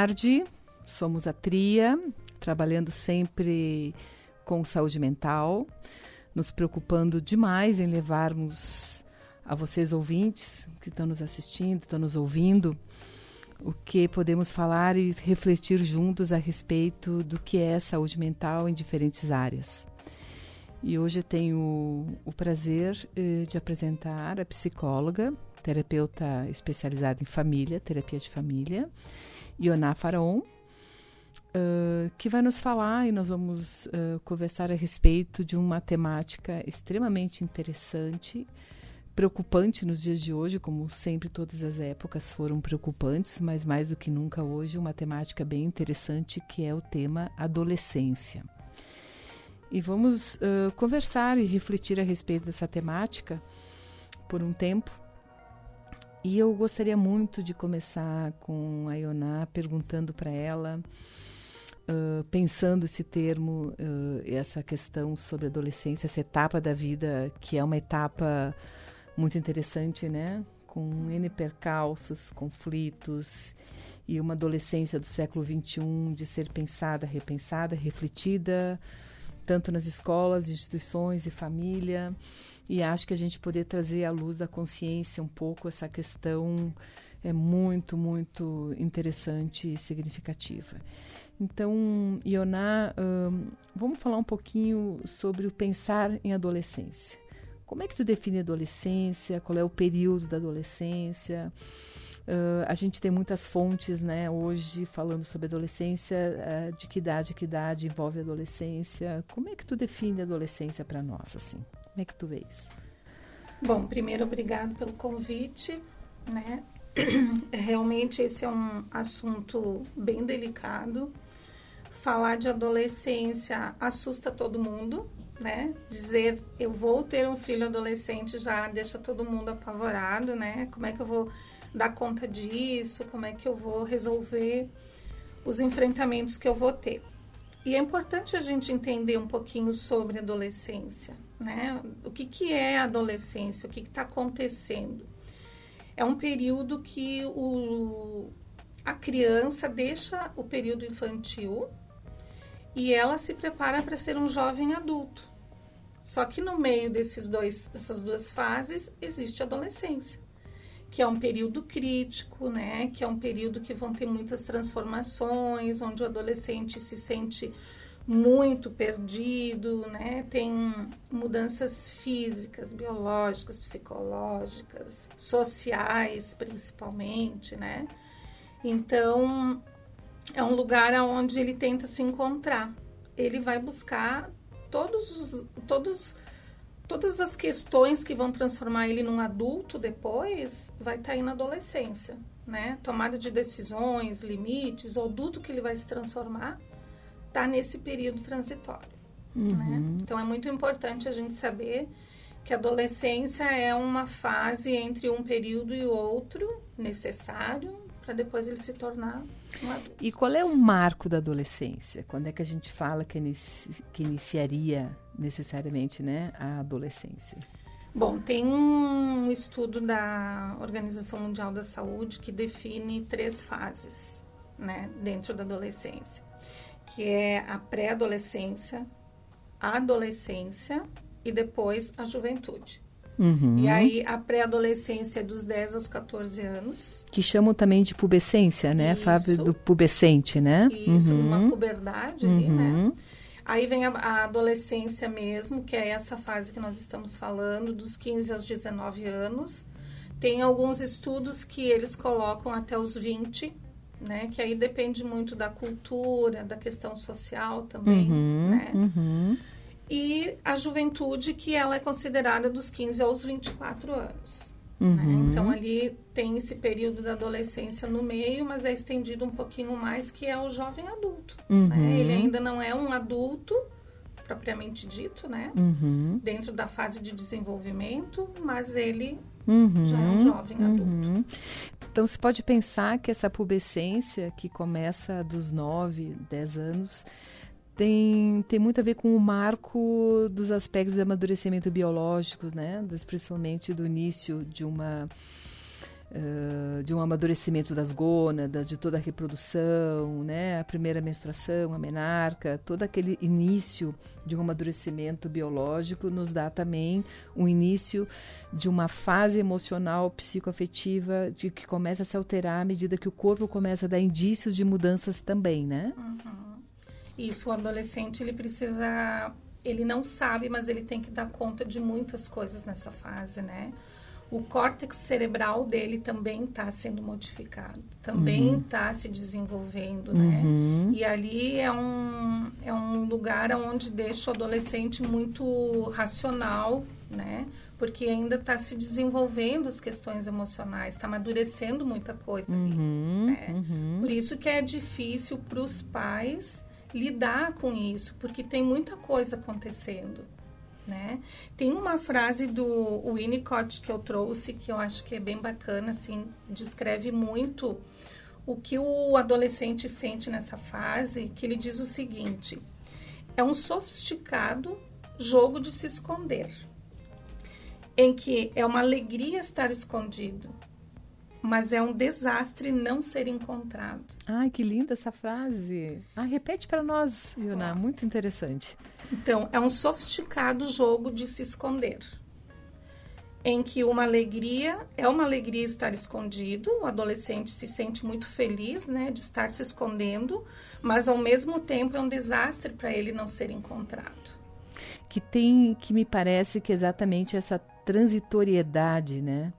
tarde, somos a Tria, trabalhando sempre com saúde mental, nos preocupando demais em levarmos a vocês ouvintes que estão nos assistindo, estão nos ouvindo, o que podemos falar e refletir juntos a respeito do que é saúde mental em diferentes áreas. E hoje eu tenho o prazer de apresentar a psicóloga, terapeuta especializada em família, terapia de família, Ioná Faraon, que vai nos falar e nós vamos conversar a respeito de uma temática extremamente interessante, preocupante nos dias de hoje, como sempre todas as épocas foram preocupantes, mas mais do que nunca hoje uma temática bem interessante que é o tema adolescência. E vamos conversar e refletir a respeito dessa temática por um tempo. E eu gostaria muito de começar com a Ioná perguntando para ela, pensando esse termo, essa questão sobre adolescência, essa etapa da vida, que é uma etapa muito interessante, né? Com N percalços, conflitos, e uma adolescência do século XXI de ser pensada, repensada, refletida, tanto nas escolas, instituições e família, e acho que a gente poder trazer à luz da consciência um pouco essa questão é muito, muito interessante e significativa. Então, Ioná, vamos falar um pouquinho sobre o pensar em adolescência. Como é que tu define a adolescência? Qual é o período da adolescência? A gente tem muitas fontes, né, hoje falando sobre adolescência, de que idade envolve a adolescência. Como é que tu define a adolescência para nós, assim? Como é que tu vê isso? Bom, primeiro, obrigado pelo convite, né? Realmente esse é um assunto bem delicado. Falar de adolescência assusta todo mundo, né? Dizer eu vou ter um filho adolescente já deixa todo mundo apavorado, né? Como é que eu vou dar conta disso, como é que eu vou resolver os enfrentamentos que eu vou ter. E é importante a gente entender um pouquinho sobre a adolescência, né? O que é a adolescência, o que está acontecendo. É um período que a criança deixa o período infantil e ela se prepara para ser um jovem adulto. Só que no meio dessas duas fases existe a adolescência, que é um período crítico, né? Que é um período que vão ter muitas transformações, onde o adolescente se sente muito perdido, né? Tem mudanças físicas, biológicas, psicológicas, sociais, principalmente, né? Então, é um lugar onde ele tenta se encontrar. Ele vai buscar todas as questões que vão transformar ele num adulto depois, vai estar aí na adolescência, né? Tomada de decisões, limites, o adulto que ele vai se transformar, está nesse período transitório, né? Então, é muito importante a gente saber que a adolescência é uma fase entre um período e outro, necessário, para depois ele se tornar um adulto. E qual é o marco da adolescência? Quando é que a gente fala que iniciaria necessariamente, né, a adolescência? Bom, tem um estudo da Organização Mundial da Saúde que define 3 fases, né, dentro da adolescência, que é a pré-adolescência, a adolescência e depois a juventude. E aí, a pré-adolescência é dos 10 aos 14 anos. Que chamam também de pubescência, né? Isso. Fase do pubescente, né? Isso, uma puberdade ali, né? Aí vem a adolescência mesmo, que é essa fase que nós estamos falando, dos 15 aos 19 anos. Tem alguns estudos que eles colocam até os 20, né? Que aí depende muito da cultura, da questão social também, né? E a juventude, que ela é considerada dos 15 aos 24 anos. Né? Então, ali tem esse período da adolescência no meio, mas é estendido um pouquinho mais, que é o jovem adulto. Né? Ele ainda não é um adulto, propriamente dito, né? Dentro da fase de desenvolvimento, mas ele já é um jovem adulto. Então, se pode pensar que essa pubescência, que começa dos 9, 10 anos... Tem muito a ver com o marco dos aspectos de amadurecimento biológico, né? Principalmente do início de uma de um amadurecimento das gônadas, de toda a reprodução, né? A primeira menstruação, a menarca, todo aquele início de um amadurecimento biológico nos dá também um início de uma fase emocional, psicoafetiva, que começa a se alterar à medida que o corpo começa a dar indícios de mudanças também, né? Isso, o adolescente, ele não sabe, mas ele tem que dar conta de muitas coisas nessa fase, né? O córtex cerebral dele também está sendo modificado, também está se desenvolvendo, né? E ali é um lugar onde deixa o adolescente muito racional, né? Porque ainda está se desenvolvendo as questões emocionais, está amadurecendo muita coisa ali, né? Por isso que é difícil para os pais lidar com isso, porque tem muita coisa acontecendo. Né? Tem uma frase do Winnicott que eu trouxe, que eu acho que é bem bacana, assim, descreve muito o que o adolescente sente nessa fase, que ele diz o seguinte: é um sofisticado jogo de se esconder, em que é uma alegria estar escondido, mas é um desastre não ser encontrado. Ai, que linda essa frase. Repete para nós, Iona, muito interessante. Então, é um sofisticado jogo de se esconder, em que uma alegria estar escondido, o adolescente se sente muito feliz, né, de estar se escondendo, mas ao mesmo tempo é um desastre para ele não ser encontrado. Que me parece que é exatamente essa transitoriedade, né?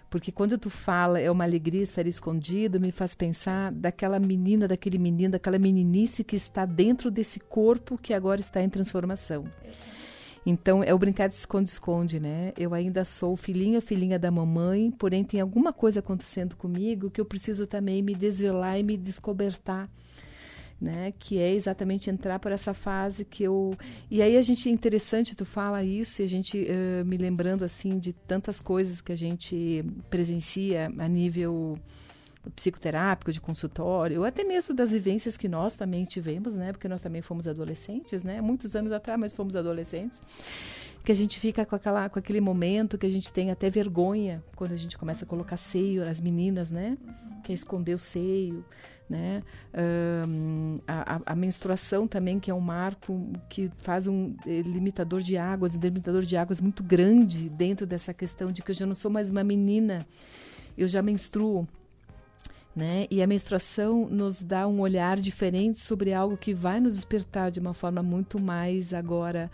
Porque quando tu fala é uma alegria estar escondido, me faz pensar daquela menina, daquele menino, daquela meninice que está dentro desse corpo que agora está em transformação. Então, é o brincar de esconde-esconde, né? Eu ainda sou filhinha da mamãe, porém tem alguma coisa acontecendo comigo que eu preciso também me desvelar e me descobertar. Né, que é exatamente entrar por essa fase que eu... E aí é interessante tu fala isso, e a gente me lembrando assim de tantas coisas que a gente presencia a nível psicoterápico, de consultório, ou até mesmo das vivências que nós também tivemos, né, porque nós também fomos adolescentes, né, muitos anos atrás, mas fomos adolescentes, que a gente fica com aquele momento que a gente tem até vergonha quando a gente começa a colocar seio, as meninas, né, que é esconder o seio, né? A menstruação também, que é um marco que faz um delimitador de águas muito grande dentro dessa questão de que eu já não sou mais uma menina, eu já menstruo, né? E a menstruação nos dá um olhar diferente sobre algo que vai nos despertar de uma forma muito mais agora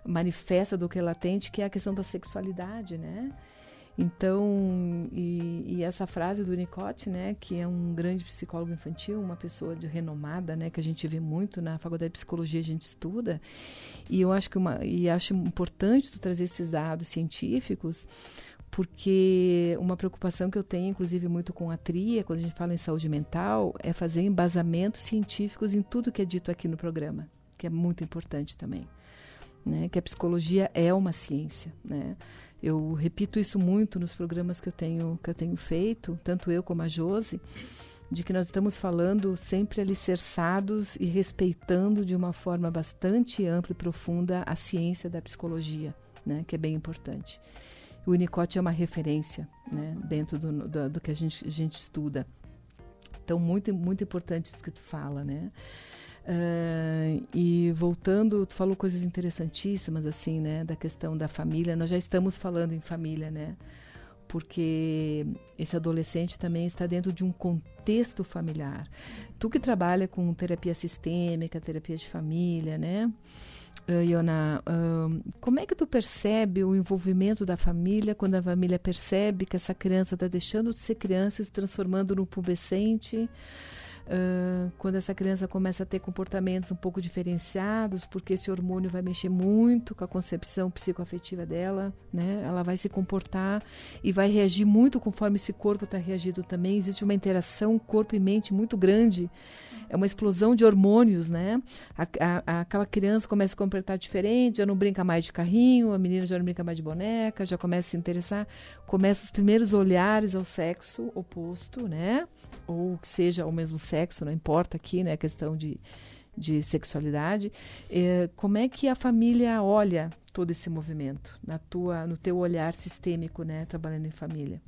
manifesta do que latente, que é a questão da sexualidade, né? Então, e essa frase do Winnicott, né, que é um grande psicólogo infantil, uma pessoa de renomada, né, que a gente vê muito na faculdade de psicologia, a gente estuda, e eu acho acho importante tu trazer esses dados científicos, porque uma preocupação que eu tenho, inclusive, muito com a TRIA, quando a gente fala em saúde mental, é fazer embasamentos científicos em tudo que é dito aqui no programa, que é muito importante também, né, que a psicologia é uma ciência, né. Eu repito isso muito nos programas que eu tenho feito, tanto eu como a Josi, de que nós estamos falando sempre alicerçados e respeitando de uma forma bastante ampla e profunda a ciência da psicologia, né, que é bem importante. O Winnicott é uma referência, né, dentro do que a gente estuda. Então, muito, muito importante isso que tu fala, né? E voltando, tu falou coisas interessantíssimas, assim, né, da questão da família. Nós já estamos falando em família, né, porque esse adolescente também está dentro de um contexto familiar. Tu que trabalha com terapia sistêmica, terapia de família, né, Iona, como é que tu percebe o envolvimento da família quando a família percebe que essa criança está deixando de ser criança e se transformando num pubescente? Quando essa criança começa a ter comportamentos um pouco diferenciados, porque esse hormônio vai mexer muito com a concepção psicoafetiva dela, né? Ela vai se comportar e vai reagir muito conforme esse corpo está reagindo também. Existe uma interação corpo e mente muito grande, é uma explosão de hormônios, né? Aquela criança começa a se comportar diferente, já não brinca mais de carrinho, a menina já não brinca mais de boneca, já começa a se interessar, começa os primeiros olhares ao sexo oposto, né? Ou que seja o mesmo sexo, não importa aqui, né? A questão de sexualidade. Como é que a família olha todo esse movimento no teu olhar sistêmico, né? Trabalhando em família?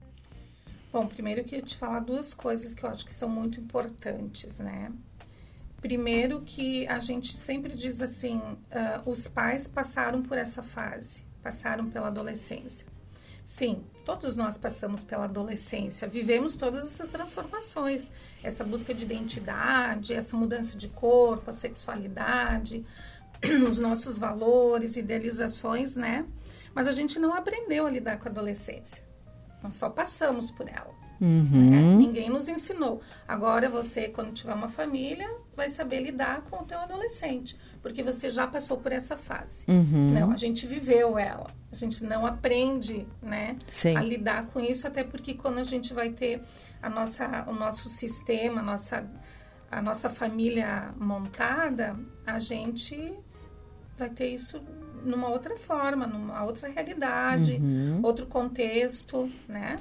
Bom, primeiro eu queria te falar duas coisas que eu acho que são muito importantes, né? Primeiro que a gente sempre diz assim, os pais passaram por essa fase, passaram pela adolescência. Sim, todos nós passamos pela adolescência, vivemos todas essas transformações, essa busca de identidade, essa mudança de corpo, a sexualidade, os nossos valores, idealizações, né? Mas a gente não aprendeu a lidar com a adolescência. Nós só passamos por ela. Né? Ninguém nos ensinou. Agora você, quando tiver uma família, vai saber lidar com o teu adolescente, porque você já passou por essa fase. Não, a gente viveu ela. A gente não aprende, né, a lidar com isso, até porque quando a gente vai ter o nosso sistema, a nossa família montada, a gente vai ter isso numa outra forma, numa outra realidade, outro contexto, né?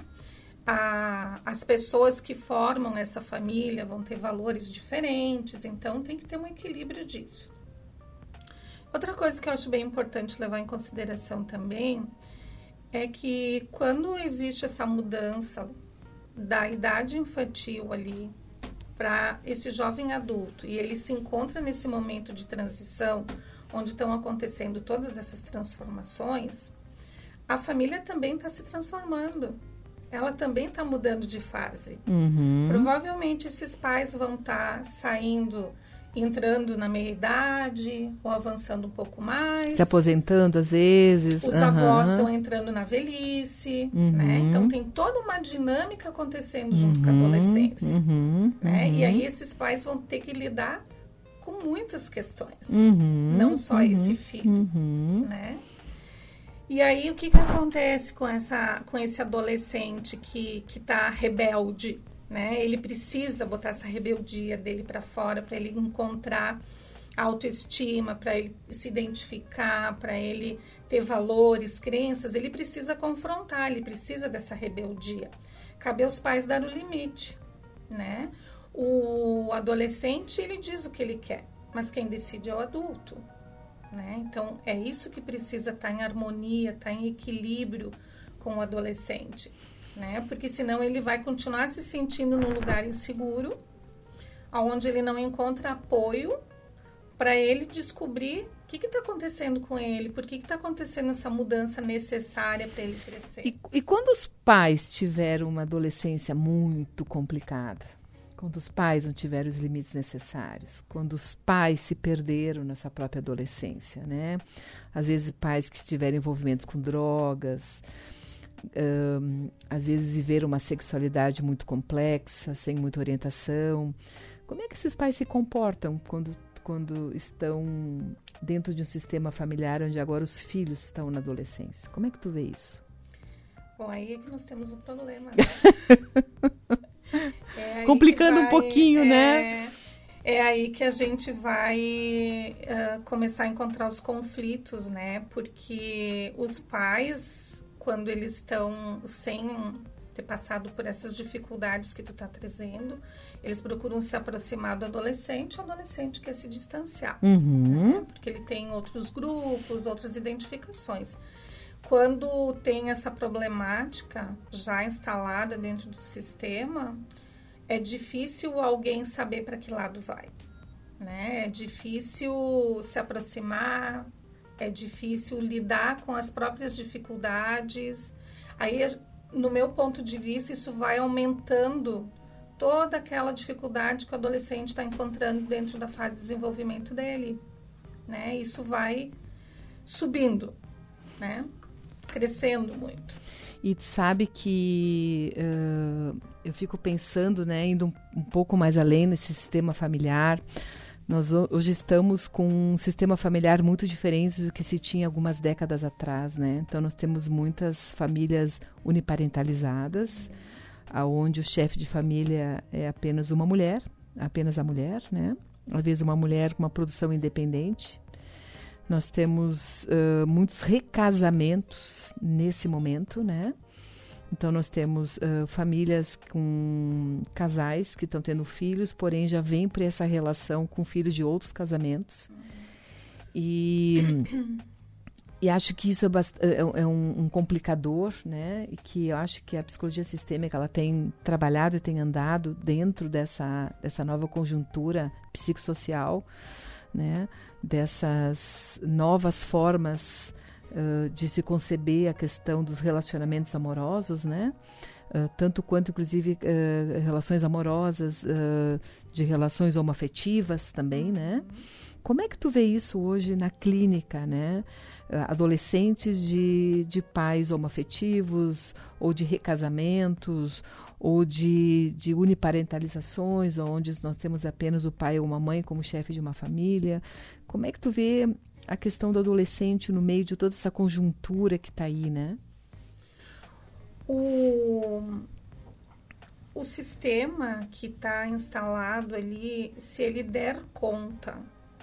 As pessoas que formam essa família vão ter valores diferentes, então tem que ter um equilíbrio disso. Outra coisa que eu acho bem importante levar em consideração também é que quando existe essa mudança da idade infantil ali para esse jovem adulto e ele se encontra nesse momento de transição onde estão acontecendo todas essas transformações, a família também está se transformando. Ela também está mudando de fase. Provavelmente esses pais vão estar saindo, entrando na meia-idade ou avançando um pouco mais. Se aposentando às vezes. Os avós estão entrando na velhice, né? Então tem toda uma dinâmica acontecendo junto com a adolescência. Né? E aí esses pais vão ter que lidar com muitas questões. Não só esse filho, né? E aí, o que acontece com esse adolescente que tá rebelde, né? Ele precisa botar essa rebeldia dele para fora, para ele encontrar autoestima, para ele se identificar, para ele ter valores, crenças. Ele precisa confrontar, ele precisa dessa rebeldia. Cabe aos pais dar o limite, né? O adolescente, ele diz o que ele quer, mas quem decide é o adulto. Né? Então, é isso que precisa estar em harmonia, estar em equilíbrio com o adolescente, né? Porque senão ele vai continuar se sentindo num lugar inseguro, onde ele não encontra apoio para ele descobrir o que está acontecendo com ele, por que está acontecendo essa mudança necessária para ele crescer. E quando os pais tiveram uma adolescência muito complicada? Quando os pais não tiveram os limites necessários, quando os pais se perderam na sua própria adolescência, né? Às vezes pais que estiveram envolvidos com drogas, às vezes viveram uma sexualidade muito complexa, sem muita orientação. Como é que esses pais se comportam quando estão dentro de um sistema familiar onde agora os filhos estão na adolescência? Como é que tu vê isso? Bom, aí é que nós temos um problema, né? Complicando um pouquinho, né? É aí que a gente vai começar a encontrar os conflitos, né? Porque os pais, quando eles estão sem ter passado por essas dificuldades que tu tá trazendo, eles procuram se aproximar do adolescente, o adolescente quer se distanciar, né? Porque ele tem outros grupos, outras identificações. Quando tem essa problemática já instalada dentro do sistema, é difícil alguém saber para que lado vai, né? É difícil se aproximar, é difícil lidar com as próprias dificuldades. Aí, no meu ponto de vista, isso vai aumentando toda aquela dificuldade que o adolescente está encontrando dentro da fase de desenvolvimento dele, né? Isso vai subindo, né? Crescendo muito. E tu sabe que eu fico pensando, né, indo um pouco mais além nesse sistema familiar. Nós hoje estamos com um sistema familiar muito diferente do que se tinha algumas décadas atrás, né? Então nós temos muitas famílias uniparentalizadas, aonde o chefe de família é apenas uma mulher, apenas a mulher, né? Às vezes uma mulher com uma produção independente. Nós temos muitos recasamentos nesse momento, né? Então, nós temos famílias com casais que estão tendo filhos, porém já vêm por essa relação com filhos de outros casamentos. E E acho que isso é um complicador, né? E que eu acho que a psicologia sistêmica ela tem trabalhado e tem andado dentro dessa nova conjuntura psicossocial, né? Dessas novas formas de se conceber a questão dos relacionamentos amorosos, né? Tanto quanto, inclusive, relações amorosas, de relações homoafetivas também, né? Como é que tu vê isso hoje na clínica, né? Adolescentes de pais homoafetivos, ou de recasamentos, ou de uniparentalizações, onde nós temos apenas o pai ou uma mãe como chefe de uma família. Como é que tu vê a questão do adolescente no meio de toda essa conjuntura que está aí, né? O sistema que está instalado ali, se ele der conta,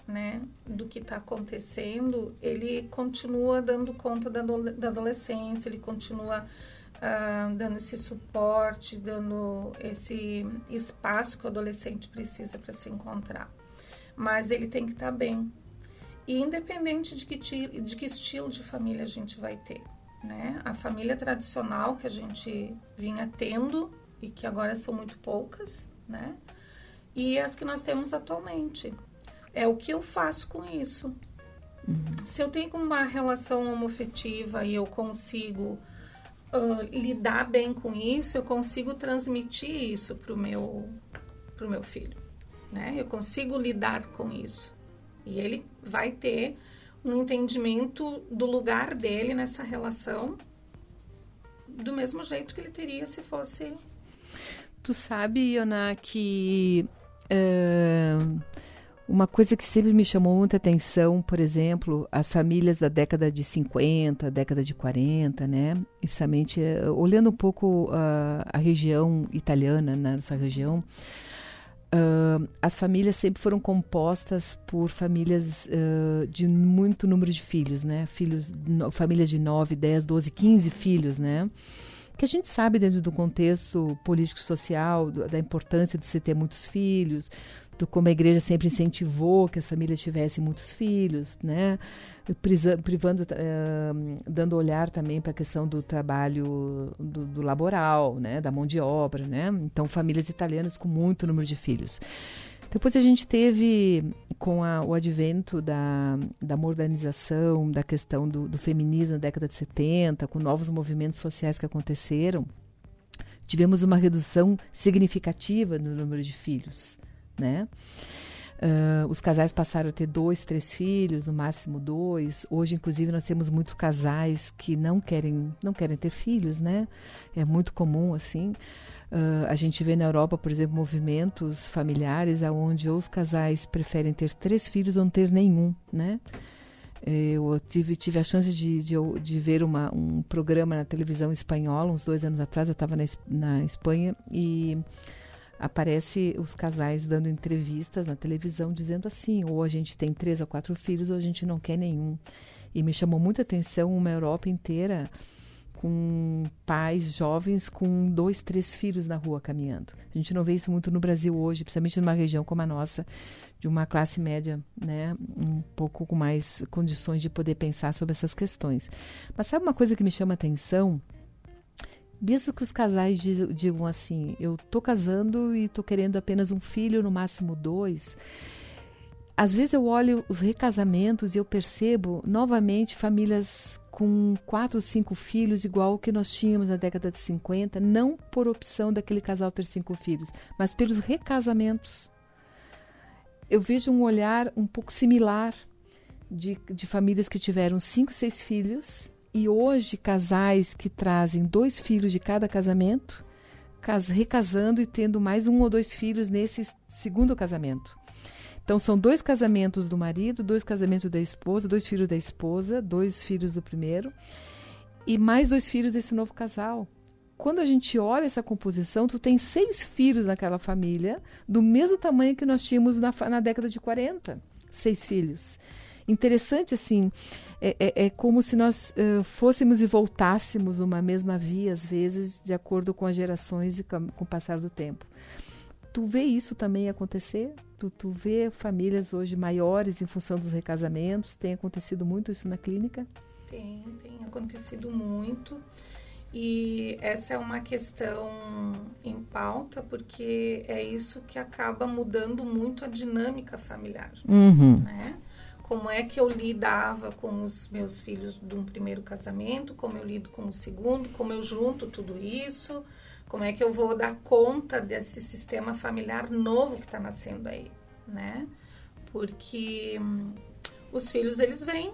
né, do que está acontecendo, ele continua dando conta da adolescência, ele continua dando esse suporte, dando esse espaço que o adolescente precisa para se encontrar. Mas ele tem que estar bem. E independente de que estilo de família a gente vai ter, né? A família tradicional que a gente vinha tendo e que agora são muito poucas, né? E as que nós temos atualmente. É o que eu faço com isso. Se eu tenho uma relação homoafetiva e eu consigo lidar bem com isso, eu consigo transmitir isso pro meu filho, né? Eu consigo lidar com isso. E ele vai ter um entendimento do lugar dele nessa relação do mesmo jeito que ele teria se fosse... Tu sabe, Ioná, que uma coisa que sempre me chamou muita atenção, por exemplo, as famílias da década de 50, década de 40, né? E principalmente olhando um pouco a região italiana, né? Nossa região, as famílias sempre foram compostas por famílias de muito número de filhos, né? Famílias de 9, 10, 12, 15 filhos, né? Que a gente sabe dentro do contexto político-social, da importância de se ter muitos filhos, do como a igreja sempre incentivou que as famílias tivessem muitos filhos, né? Dando olhar também para a questão do trabalho do laboral, né? Da mão de obra, né? Então, famílias italianas com muito número de filhos. Depois a gente teve, com o advento da modernização, da questão do feminismo na década de 70, com novos movimentos sociais que aconteceram, tivemos uma redução significativa no número de filhos, né? Os casais passaram a ter 2, 3 filhos, no máximo 2. Hoje, inclusive, nós temos muitos casais que não querem ter filhos, né? É muito comum, assim. A gente vê na Europa, por exemplo, movimentos familiares onde os casais preferem ter 3 filhos ou não ter nenhum, né? Eu tive a chance de ver um programa na televisão espanhola, uns 2 anos atrás. Eu estava na Espanha e aparece os casais dando entrevistas na televisão dizendo assim: ou a gente tem 3 ou 4 filhos ou a gente não quer nenhum. E me chamou muita atenção uma Europa inteira com pais jovens com 2, 3 filhos na rua caminhando. A gente não vê isso muito no Brasil hoje, principalmente numa região como a nossa, de uma classe média, né, um pouco com mais condições de poder pensar sobre essas questões. Mas sabe uma coisa que me chama a atenção? Mesmo que os casais digam assim: eu tô casando e tô querendo apenas um filho, no máximo 2. Às vezes eu olho os recasamentos e eu percebo novamente famílias com 4 ou 5 filhos, igual o que nós tínhamos na década de 50, não por opção daquele casal ter 5 filhos, mas pelos recasamentos. Eu vejo um olhar um pouco similar de famílias que tiveram 5, 6 filhos, e hoje casais que trazem 2 filhos de cada casamento, recasando e tendo mais 1 ou 2 filhos nesse segundo casamento. Então, são 2 casamentos do marido, 2 casamentos da esposa, 2 filhos da esposa, 2 filhos do primeiro e mais 2 filhos desse novo casal. Quando a gente olha essa composição, tu tem 6 filhos naquela família, do mesmo tamanho que nós tínhamos na década de 40. 6 filhos. Interessante, assim, é como se nós fôssemos e voltássemos uma mesma via, às vezes, de acordo com as gerações e com o passar do tempo. Tu vê isso também acontecer? Tu vê famílias hoje maiores em função dos recasamentos? Tem acontecido muito isso na clínica? Tem acontecido muito. E essa é uma questão em pauta, porque é isso que acaba mudando muito a dinâmica familiar, né? Como é que eu lidava com os meus filhos de um primeiro casamento, como eu lido com o segundo, como eu junto tudo isso, como é que eu vou dar conta desse sistema familiar novo que está nascendo aí, né? Porque os filhos, eles vêm,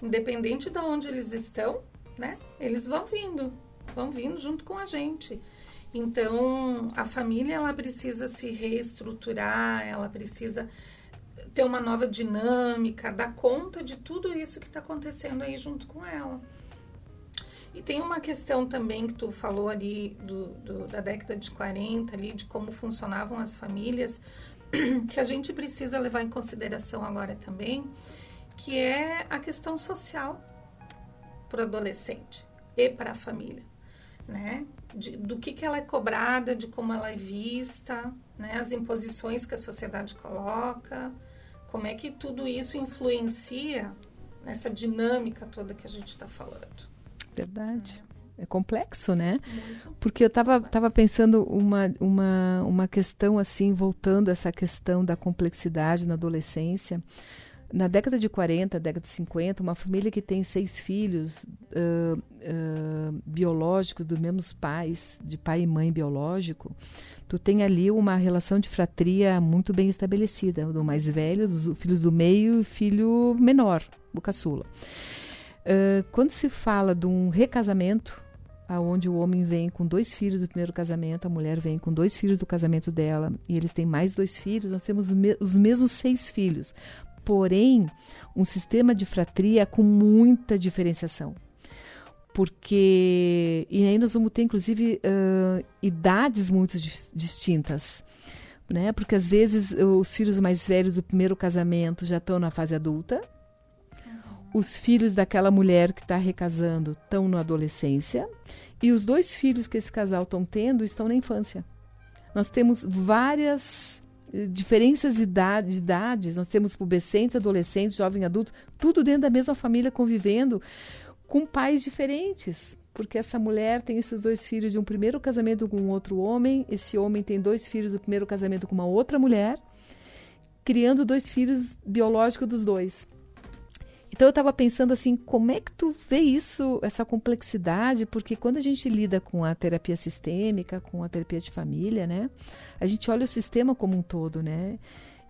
independente de onde eles estão, né? Eles vão vindo junto com a gente. Então, a família, ela precisa se reestruturar, ela precisa ter uma nova dinâmica, dar conta de tudo isso que está acontecendo aí junto com ela. E tem uma questão também que tu falou ali da década de 40, ali, de como funcionavam as famílias, que a gente precisa levar em consideração agora também, que é a questão social para o adolescente e para a família, né? Do que ela é cobrada, de como ela é vista, né? As imposições que a sociedade coloca, como é que tudo isso influencia nessa dinâmica toda que a gente está falando. Verdade. É complexo, né? Muito. Porque eu estava pensando uma questão assim, voltando a essa questão da complexidade na adolescência. Na década de 40, década de 50, uma família que tem 6 filhos biológicos dos mesmos pais, de pai e mãe biológico, tu tem ali uma relação de fratria muito bem estabelecida, do mais velho, dos filhos do meio e filho menor, o caçula. Quando se fala de um recasamento, onde o homem vem com 2 filhos do primeiro casamento, a mulher vem com 2 filhos do casamento dela, e eles têm mais 2 filhos, nós temos os mesmos 6 filhos. Porém, um sistema de fratria com muita diferenciação. Porque, e aí nós vamos ter, inclusive, idades muito distintas. Né? Porque, às vezes, os filhos mais velhos do primeiro casamento já estão na fase adulta. Os filhos daquela mulher que está recasando estão na adolescência. E os 2 filhos que esse casal estão tendo estão na infância. Nós temos várias diferenças de idades, nós temos pubescentes, adolescentes, jovem adulto, tudo dentro da mesma família convivendo com pais diferentes, porque essa mulher tem esses 2 filhos de um primeiro casamento com outro homem, esse homem tem 2 filhos do primeiro casamento com uma outra mulher, criando 2 filhos biológicos dos 2. Então eu estava pensando assim, como é que tu vê isso, essa complexidade? Porque quando a gente lida com a terapia sistêmica, com a terapia de família, né? A gente olha o sistema como um todo, né?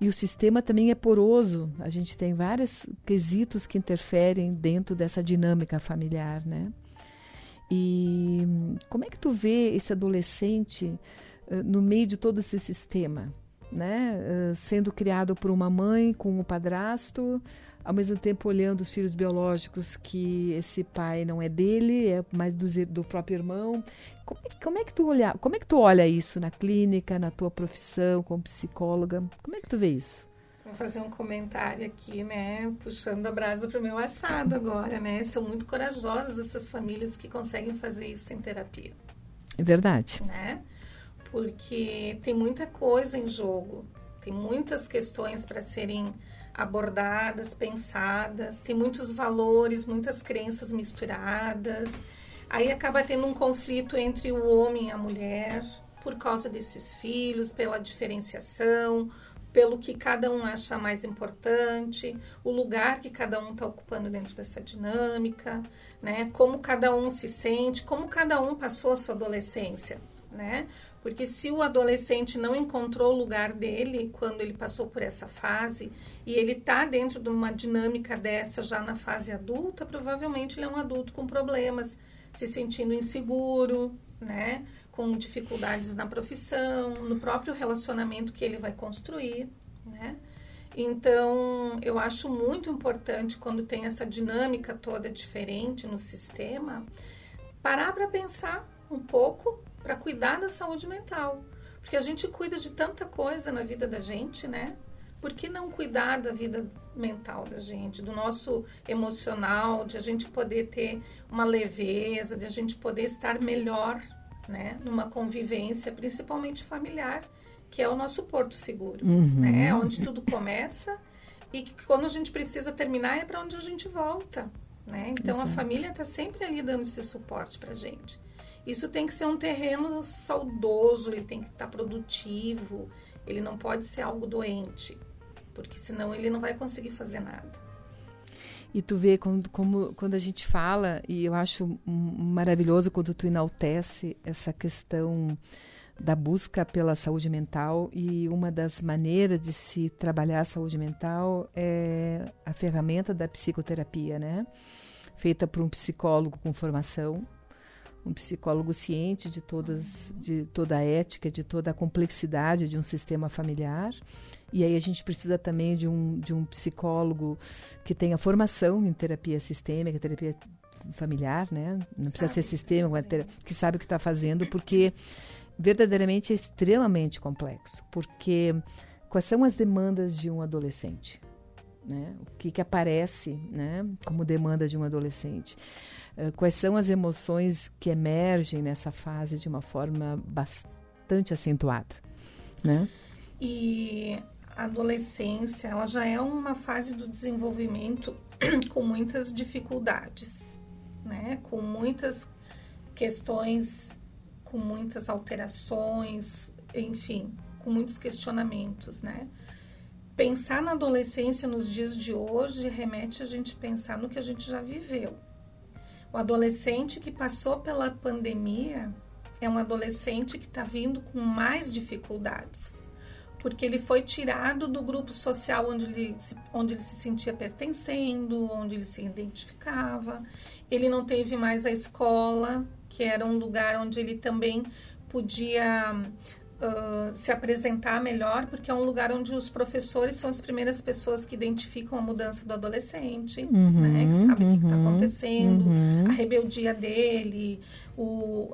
E o sistema também é poroso. A gente tem vários quesitos que interferem dentro dessa dinâmica familiar, né? E como é que tu vê esse adolescente no meio de todo esse sistema, né? Sendo criado por uma mãe com um padrasto, ao mesmo tempo olhando os filhos biológicos que esse pai não é dele, é mais do próprio irmão. Como é que tu olha isso na clínica, na tua profissão como psicóloga? Como é que tu vê isso? Vou fazer um comentário aqui, né? Puxando a brasa para o meu assado agora, né? São muito corajosas essas famílias que conseguem fazer isso em terapia. É verdade. Né? Porque tem muita coisa em jogo, tem muitas questões para serem abordadas, pensadas, tem muitos valores, muitas crenças misturadas. Aí acaba tendo um conflito entre o homem e a mulher por causa desses filhos, pela diferenciação, pelo que cada um acha mais importante, o lugar que cada um está ocupando dentro dessa dinâmica, né? Como cada um se sente, como cada um passou a sua adolescência, né? Porque se o adolescente não encontrou o lugar dele quando ele passou por essa fase e ele está dentro de uma dinâmica dessa já na fase adulta, provavelmente ele é um adulto com problemas, se sentindo inseguro, né? Com dificuldades na profissão, no próprio relacionamento que ele vai construir, né? Então, eu acho muito importante quando tem essa dinâmica toda diferente no sistema, parar para pensar um pouco para cuidar da saúde mental. Porque a gente cuida de tanta coisa na vida da gente, né? Por que não cuidar da vida mental da gente, do nosso emocional, de a gente poder ter uma leveza, de a gente poder estar melhor, né? Numa convivência, principalmente familiar, que é o nosso porto seguro, né? Onde tudo começa e que quando a gente precisa terminar é para onde a gente volta, né? Então, Exato. a família está sempre ali dando esse suporte para a gente. Isso tem que ser um terreno saudoso, ele tem que estar produtivo, ele não pode ser algo doente, porque senão ele não vai conseguir fazer nada. E tu vê quando a gente fala, e eu acho maravilhoso quando tu enaltece essa questão da busca pela saúde mental, e uma das maneiras de se trabalhar a saúde mental é a ferramenta da psicoterapia, né? Feita por um psicólogo com formação, um psicólogo ciente de toda a ética, de toda a complexidade de um sistema familiar. E aí a gente precisa também de um psicólogo que tenha formação em terapia sistêmica, terapia familiar, né? Não precisa ser sistêmica, que sabe o que está fazendo, porque verdadeiramente é extremamente complexo. Porque quais são as demandas de um adolescente? Né? O que aparece, né, como demanda de um adolescente? Quais são as emoções que emergem nessa fase de uma forma bastante acentuada, né? E a adolescência, ela já é uma fase do desenvolvimento com muitas dificuldades, né? Com muitas questões, com muitas alterações, enfim, com muitos questionamentos, né? Pensar na adolescência nos dias de hoje remete a gente pensar no que a gente já viveu. O adolescente que passou pela pandemia é um adolescente que está vindo com mais dificuldades, porque ele foi tirado do grupo social onde ele se sentia pertencendo, onde ele se identificava. Ele não teve mais a escola, que era um lugar onde ele também podia se apresentar melhor, porque é um lugar onde os professores são as primeiras pessoas que identificam a mudança do adolescente, né, que sabem o que está acontecendo, a rebeldia dele,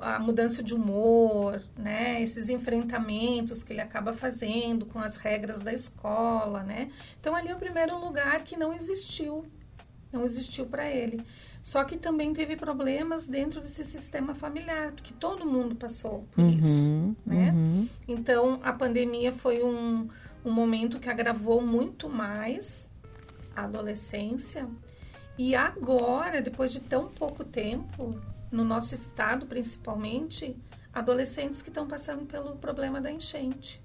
a mudança de humor, né, esses enfrentamentos que ele acaba fazendo com as regras da escola, né. Então, ali é o primeiro lugar que não existiu para ele. Só que também teve problemas dentro desse sistema familiar, porque todo mundo passou por isso, né? Então, a pandemia foi um momento que agravou muito mais a adolescência. E agora, depois de tão pouco tempo, no nosso estado principalmente, adolescentes que estão passando pelo problema da enchente.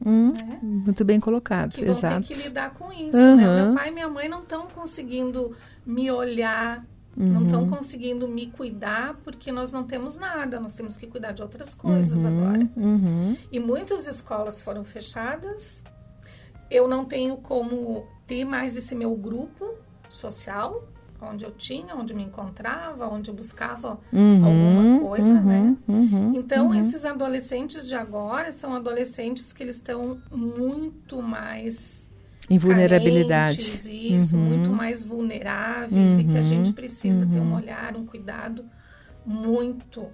Né? Muito bem colocado, que vão exato. ter que lidar com isso, né? Meu pai e minha mãe não estão conseguindo me olhar, não estão conseguindo me cuidar, porque nós não temos nada, nós temos que cuidar de outras coisas agora. E muitas escolas foram fechadas, eu não tenho como ter mais esse meu grupo social, onde me encontrava, onde eu buscava alguma coisa, né? Então, esses adolescentes de agora são adolescentes que eles estão muito mais em vulnerabilidade. Carentes, isso, muito mais vulneráveis, e que a gente precisa ter um olhar, um cuidado muito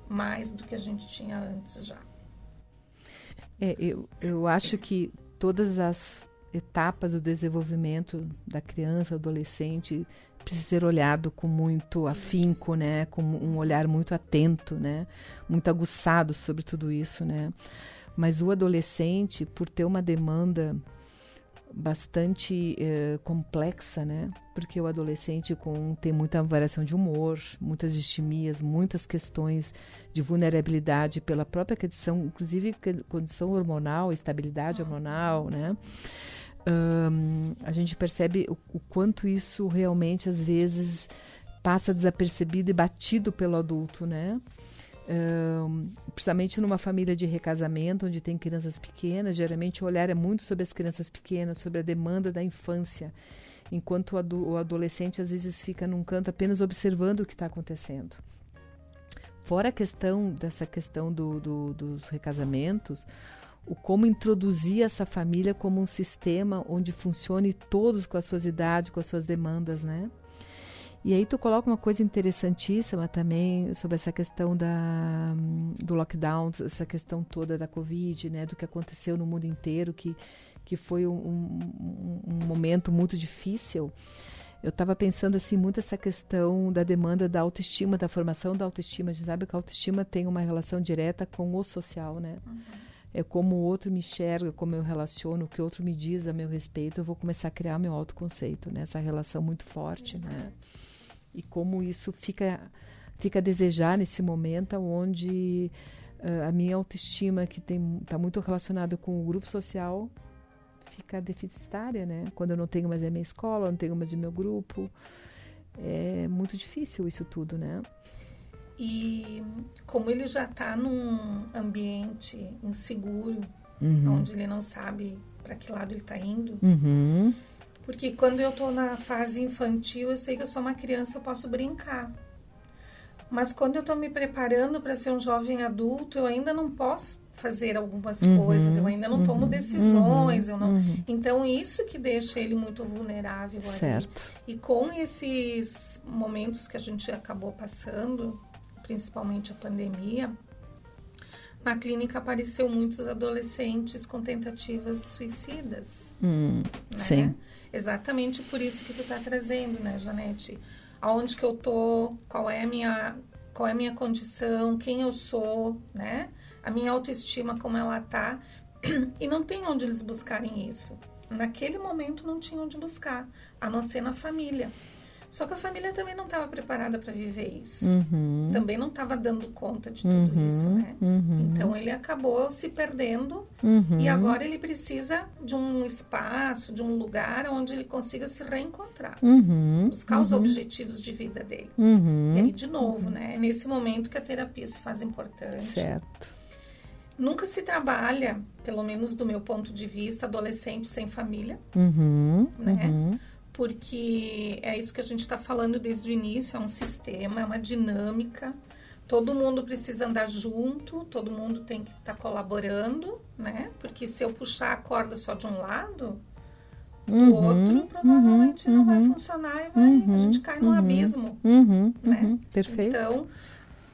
mais do que a gente tinha antes já. Eu acho que todas as etapas do desenvolvimento da criança, adolescente, precisa ser olhado com muito afinco, né? Com um olhar muito atento, né? Muito aguçado sobre tudo isso, né? Mas o adolescente, por ter uma demanda bastante complexa, né? Porque o adolescente tem muita variação de humor, muitas distimias, muitas questões de vulnerabilidade pela própria condição, inclusive condição hormonal, estabilidade hormonal, né? A gente percebe o quanto isso realmente às vezes passa desapercebido e batido pelo adulto, né? Principalmente numa família de recasamento onde tem crianças pequenas, geralmente o olhar é muito sobre as crianças pequenas, sobre a demanda da infância, enquanto o adolescente às vezes fica num canto apenas observando o que está acontecendo. Fora dessa questão dos recasamentos, o como introduzir essa família como um sistema onde funcione todos com as suas idades, com as suas demandas, né? E aí tu coloca uma coisa interessantíssima também sobre essa questão do lockdown, essa questão toda da Covid, né? Do que aconteceu no mundo inteiro, que foi um momento muito difícil. Eu estava pensando assim muito essa questão da demanda da autoestima, da formação da autoestima. A gente sabe que a autoestima tem uma relação direta com o social, né? É como o outro me enxerga, como eu relaciono, o que o outro me diz a meu respeito, eu vou começar a criar meu autoconceito, né? Essa relação muito forte, né? E como isso fica a desejar nesse momento onde a minha autoestima, que está muito relacionada com o grupo social, fica deficitária, né? Quando eu não tenho mais a minha escola, não tenho mais o meu grupo. É muito difícil isso tudo, né? E como ele já está num ambiente inseguro, onde ele não sabe para que lado ele está indo, porque quando eu estou na fase infantil, eu sei que eu sou uma criança, eu posso brincar. Mas quando eu estou me preparando para ser um jovem adulto, eu ainda não posso fazer algumas coisas, eu ainda não tomo decisões, eu não... Então, isso que deixa ele muito vulnerável ali. Certo. E com esses momentos que a gente acabou passando, principalmente a pandemia, na clínica apareceu muitos adolescentes com tentativas suicidas. Né? Sim. Exatamente por isso que tu está trazendo, né, Janete? Aonde que eu tô, qual é a minha condição, quem eu sou, né? A minha autoestima, como ela tá. E não tem onde eles buscarem isso. Naquele momento não tinha onde buscar, a não ser na família. Só que a família também não estava preparada para viver isso. Também não estava dando conta de tudo isso, né? Então, ele acabou se perdendo e agora ele precisa de um espaço, de um lugar onde ele consiga se reencontrar. Buscar os objetivos de vida dele. E aí, de novo, né? É nesse momento que a terapia se faz importante. Certo. Nunca se trabalha, pelo menos do meu ponto de vista, adolescente sem família, né? Porque é isso que a gente está falando desde o início, é um sistema, é uma dinâmica, todo mundo precisa andar junto, todo mundo tem que estar colaborando, né? Porque se eu puxar a corda só de um lado, o outro provavelmente não vai funcionar e a gente cai no abismo, né? Perfeito. Então,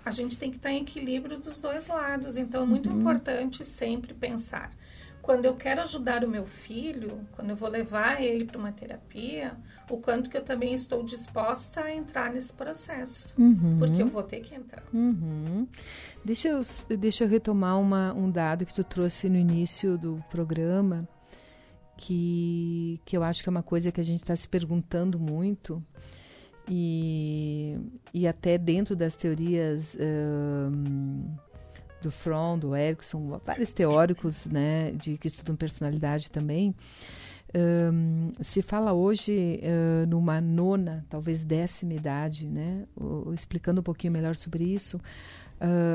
a gente tem que estar em equilíbrio dos dois lados, então é muito importante sempre pensar. Quando eu quero ajudar o meu filho, quando eu vou levar ele para uma terapia, o quanto que eu também estou disposta a entrar nesse processo. Porque eu vou ter que entrar. Deixa eu retomar um dado que tu trouxe no início do programa, que eu acho que é uma coisa que a gente está se perguntando muito, e até dentro das teorias... do Fromm, do Erickson, vários teóricos, né, que estudam personalidade também, se fala hoje numa nona, talvez 10ª idade, né, explicando um pouquinho melhor sobre isso,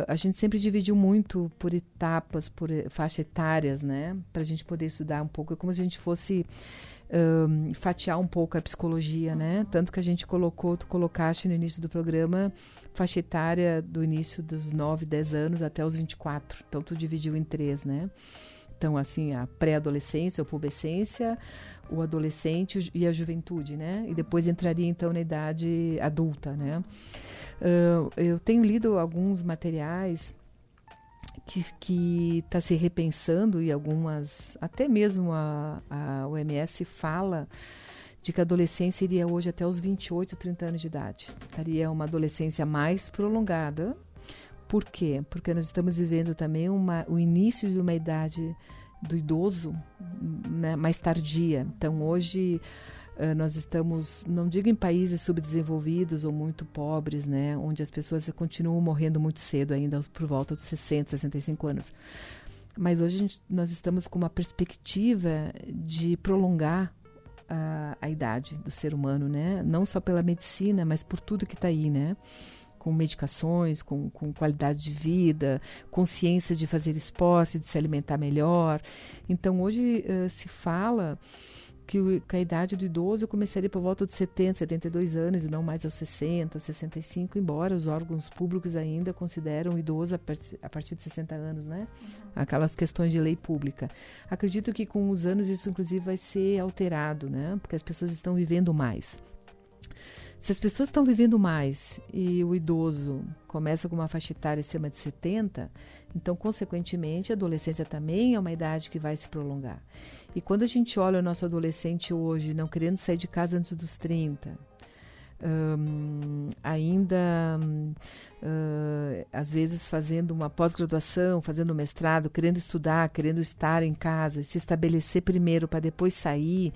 a gente sempre dividiu muito por etapas, por faixa etárias, né, para a gente poder estudar um pouco, é como se a gente fosse fatiar um pouco a psicologia, né? Tanto que a gente tu colocaste no início do programa faixa etária do início dos 9, 10 anos até os 24. Então, tu dividiu em 3, né? Então, assim, a pré-adolescência, a pubescência, o adolescente e a juventude, né? E depois entraria, então, na idade adulta, né? Eu tenho lido alguns materiais que está se repensando, e algumas, até mesmo a OMS fala de que a adolescência iria hoje até os 28, 30 anos de idade. Estaria uma adolescência mais prolongada. Por quê? Porque nós estamos vivendo também o início de uma idade do idoso, né, mais tardia. Então, hoje... nós estamos, não digo em países subdesenvolvidos ou muito pobres, né, onde as pessoas continuam morrendo muito cedo, ainda por volta dos 60, 65 anos. Mas hoje nós estamos com uma perspectiva de prolongar a idade do ser humano, né, não só pela medicina, mas por tudo que está aí, né, com medicações, com qualidade de vida, consciência de fazer esporte, de se alimentar melhor. Então, hoje se fala... que a idade do idoso começaria por volta dos 70, 72 anos e não mais aos 60, 65, embora os órgãos públicos ainda consideram o idoso a partir de 60 anos, né? Aquelas questões de lei pública. Acredito que com os anos isso inclusive vai ser alterado, né? Porque as pessoas estão vivendo mais. Se as pessoas estão vivendo mais e o idoso começa com uma faixa etária acima de 70, então, consequentemente, a adolescência também é uma idade que vai se prolongar. E quando a gente olha o nosso adolescente hoje, não querendo sair de casa antes dos 30, ainda, às vezes, fazendo uma pós-graduação, fazendo um mestrado, querendo estudar, querendo estar em casa, se estabelecer primeiro para depois sair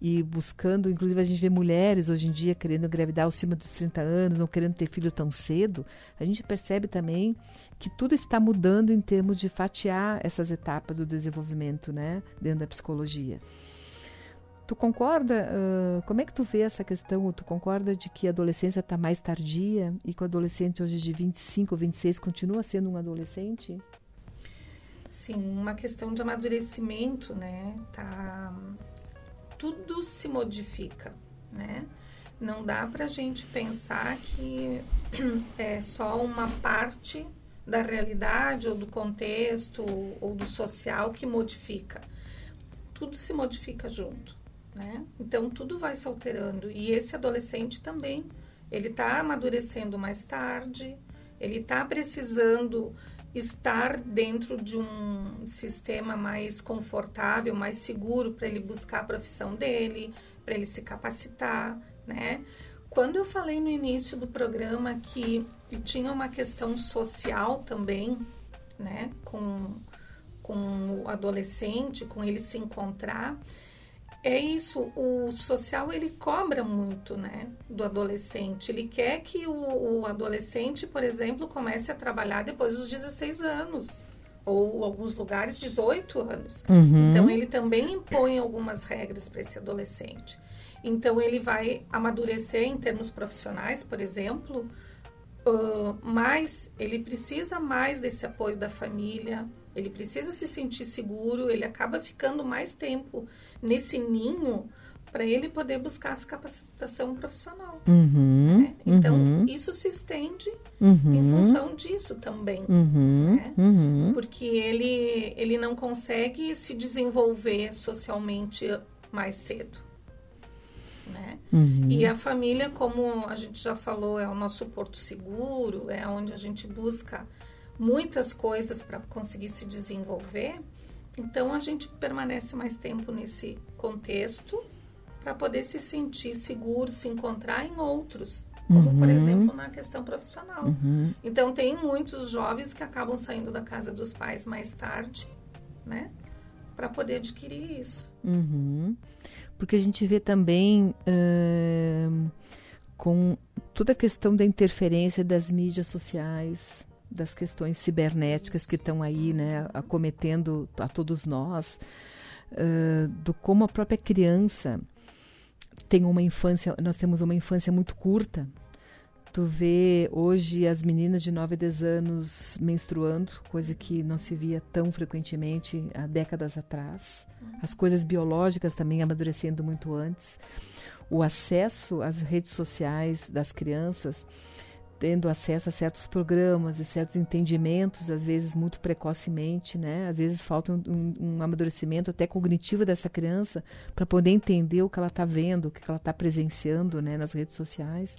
e buscando, inclusive a gente vê mulheres hoje em dia querendo engravidar acima dos 30 anos, não querendo ter filho tão cedo, a gente percebe também que tudo está mudando em termos de fatiar essas etapas do desenvolvimento, né, dentro da psicologia. Tu concorda? Como é que tu vê essa questão? Tu concorda de que a adolescência está mais tardia e que o adolescente hoje de 25, 26 continua sendo um adolescente? Sim, uma questão de amadurecimento, né? Tudo se modifica, né? Não dá para a gente pensar que é só uma parte da realidade ou do contexto ou do social que modifica. Tudo se modifica junto. Né? Então, tudo vai se alterando. E esse adolescente também, ele está amadurecendo mais tarde, ele está precisando estar dentro de um sistema mais confortável, mais seguro para ele buscar a profissão dele, para ele se capacitar, né? Quando eu falei no início do programa que tinha uma questão social também, né? Com o adolescente, com ele se encontrar, é isso, o social ele cobra muito, né, do adolescente. Ele quer que o adolescente, por exemplo, comece a trabalhar depois dos 16 anos, ou alguns lugares 18 anos. Então, ele também impõe algumas regras para esse adolescente. Então, ele vai amadurecer em termos profissionais, por exemplo, mas ele precisa mais desse apoio da família, ele precisa se sentir seguro, ele acaba ficando mais tempo nesse ninho para ele poder buscar essa capacitação profissional. Né? Então, isso se estende em função disso também. Né? Porque ele não consegue se desenvolver socialmente mais cedo. Né? E a família, como a gente já falou, é o nosso porto seguro, é onde a gente busca muitas coisas para conseguir se desenvolver. Então, a gente permanece mais tempo nesse contexto para poder se sentir seguro, se encontrar em outros, como, por exemplo, na questão profissional. Então, tem muitos jovens que acabam saindo da casa dos pais mais tarde, né, para poder adquirir isso. Porque a gente vê também com toda a questão da interferência das mídias sociais, das questões cibernéticas que estão aí, né, acometendo a todos nós, do como a própria criança tem uma infância, nós temos uma infância muito curta. Tu vê hoje as meninas de 9 a 10 anos menstruando, coisa que não se via tão frequentemente há décadas atrás. As coisas biológicas também amadurecendo muito antes. O acesso às redes sociais das crianças, tendo acesso a certos programas e certos entendimentos, às vezes muito precocemente, né? Às vezes falta um amadurecimento até cognitivo dessa criança para poder entender o que ela está vendo, o que ela está presenciando, né, nas redes sociais.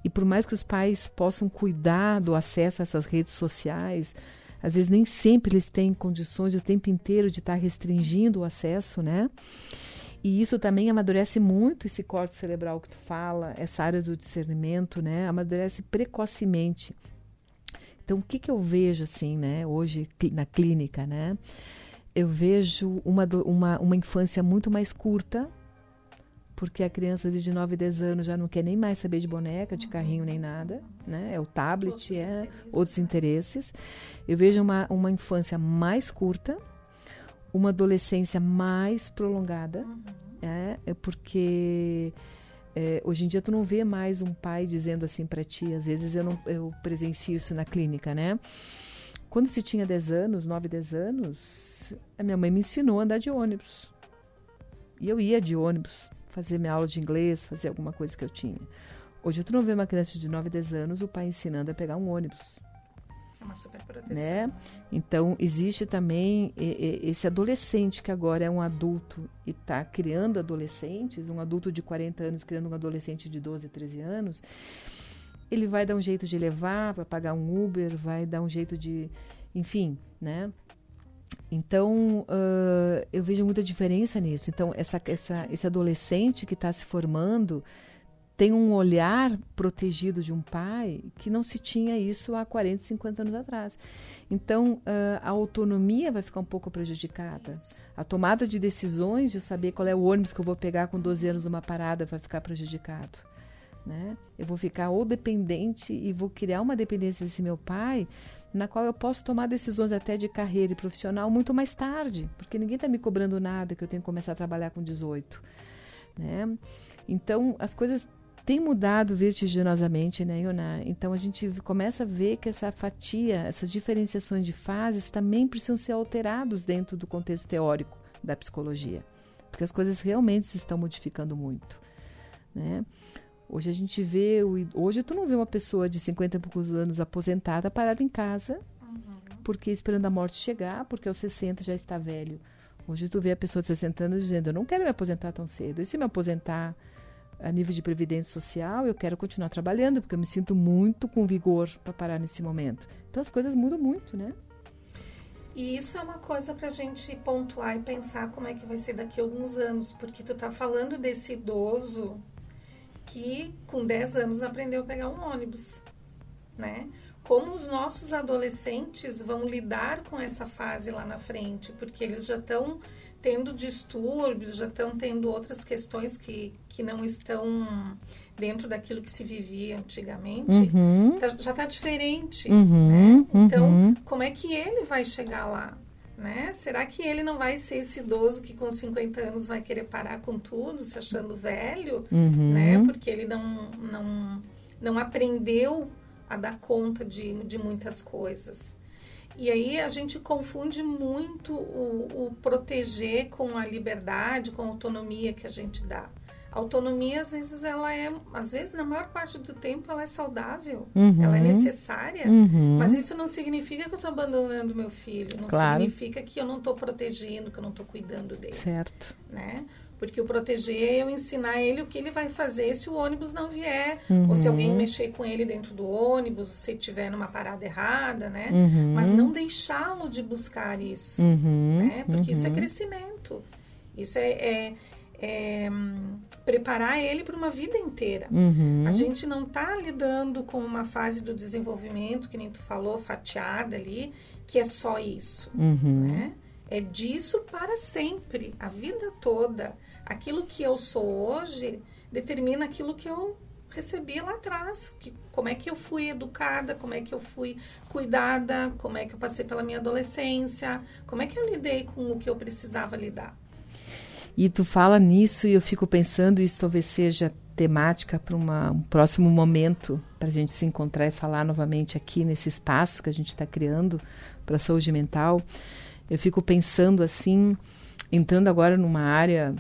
E por mais que os pais possam cuidar do acesso a essas redes sociais, às vezes nem sempre eles têm condições o tempo inteiro de estar restringindo o acesso, né? E isso também amadurece muito esse corte cerebral que tu fala, essa área do discernimento, né? Amadurece precocemente. Então, o que eu vejo, assim, né? Hoje, na clínica, né? Eu vejo uma infância muito mais curta, porque a criança de 9 a 10 anos já não quer nem mais saber de boneca, de carrinho, nem nada, né? É o tablet, outros interesses. Eu vejo uma infância mais curta, uma adolescência mais prolongada, porque hoje em dia tu não vê mais um pai dizendo assim para ti, às vezes eu presencio isso na clínica, né? Quando se tinha 10 anos, 9, 10 anos, a minha mãe me ensinou a andar de ônibus. E eu ia de ônibus, fazer minha aula de inglês, fazer alguma coisa que eu tinha. Hoje tu não vê uma criança de 9, 10 anos, o pai ensinando a pegar um ônibus. É uma super proteção. Né? Então, existe também esse adolescente que agora é um adulto e está criando adolescentes, um adulto de 40 anos criando um adolescente de 12, 13 anos, ele vai dar um jeito de levar, vai pagar um Uber, vai dar um jeito de... Enfim, né? Então, eu vejo muita diferença nisso. Então, esse adolescente que está se formando tem um olhar protegido de um pai que não se tinha isso há 40, 50 anos atrás. Então, a autonomia vai ficar um pouco prejudicada. Isso. A tomada de decisões, de eu saber qual é o ônibus que eu vou pegar com 12 anos numa parada, vai ficar prejudicado. Né? Eu vou ficar ou dependente e vou criar uma dependência desse meu pai, na qual eu posso tomar decisões até de carreira e profissional muito mais tarde, porque ninguém está me cobrando nada, que eu tenho que começar a trabalhar com 18. Né? Então, as coisas têm mudado vertiginosamente, né, Ioná? Então, a gente começa a ver que essa fatia, essas diferenciações de fases também precisam ser alterados dentro do contexto teórico da psicologia, porque as coisas realmente se estão modificando muito, né? Hoje a gente vê, hoje tu não vê uma pessoa de 50 e poucos anos aposentada parada em casa, porque esperando a morte chegar, porque aos 60 já está velho. Hoje tu vê a pessoa de 60 anos dizendo, eu não quero me aposentar tão cedo. E se me aposentar a nível de previdência social, eu quero continuar trabalhando, porque eu me sinto muito com vigor para parar nesse momento. Então as coisas mudam muito, né? E isso é uma coisa para a gente pontuar e pensar como é que vai ser daqui a alguns anos, porque tu tá falando desse idoso que com 10 anos aprendeu a pegar um ônibus, né? Como os nossos adolescentes vão lidar com essa fase lá na frente, porque eles já estão tendo distúrbios, já estão tendo outras questões que não estão dentro daquilo que se vivia antigamente, já está diferente, né? Então, como é que ele vai chegar lá? Né? Será que ele não vai ser esse idoso que com 50 anos vai querer parar com tudo, se achando velho, né? Porque ele não aprendeu a dar conta de muitas coisas. E aí a gente confunde muito o proteger com a liberdade, com a autonomia que a gente dá. A autonomia, às vezes, na maior parte do tempo, ela é saudável, ela é necessária, mas isso não significa que eu estou abandonando meu filho, não significa que eu não estou protegendo, que eu não estou cuidando dele. Certo. Né? Porque o proteger é eu ensinar ele o que ele vai fazer se o ônibus não vier, ou se alguém mexer com ele dentro do ônibus, ou se estiver numa parada errada, né? Mas não deixá-lo de buscar isso, né? Porque isso é crescimento, isso é preparar ele para uma vida inteira. A gente não está lidando com uma fase do desenvolvimento, que nem tu falou, fatiada ali, que é só isso, né? É disso para sempre, a vida toda. Aquilo que eu sou hoje determina aquilo que eu recebi lá atrás. Como é que eu fui educada, como é que eu fui cuidada, como é que eu passei pela minha adolescência, como é que eu lidei com o que eu precisava lidar. E tu fala nisso e eu fico pensando, isso talvez seja temática para um próximo momento, para a gente se encontrar e falar novamente aqui nesse espaço que a gente está criando para a saúde mental. Eu fico pensando assim, entrando agora numa área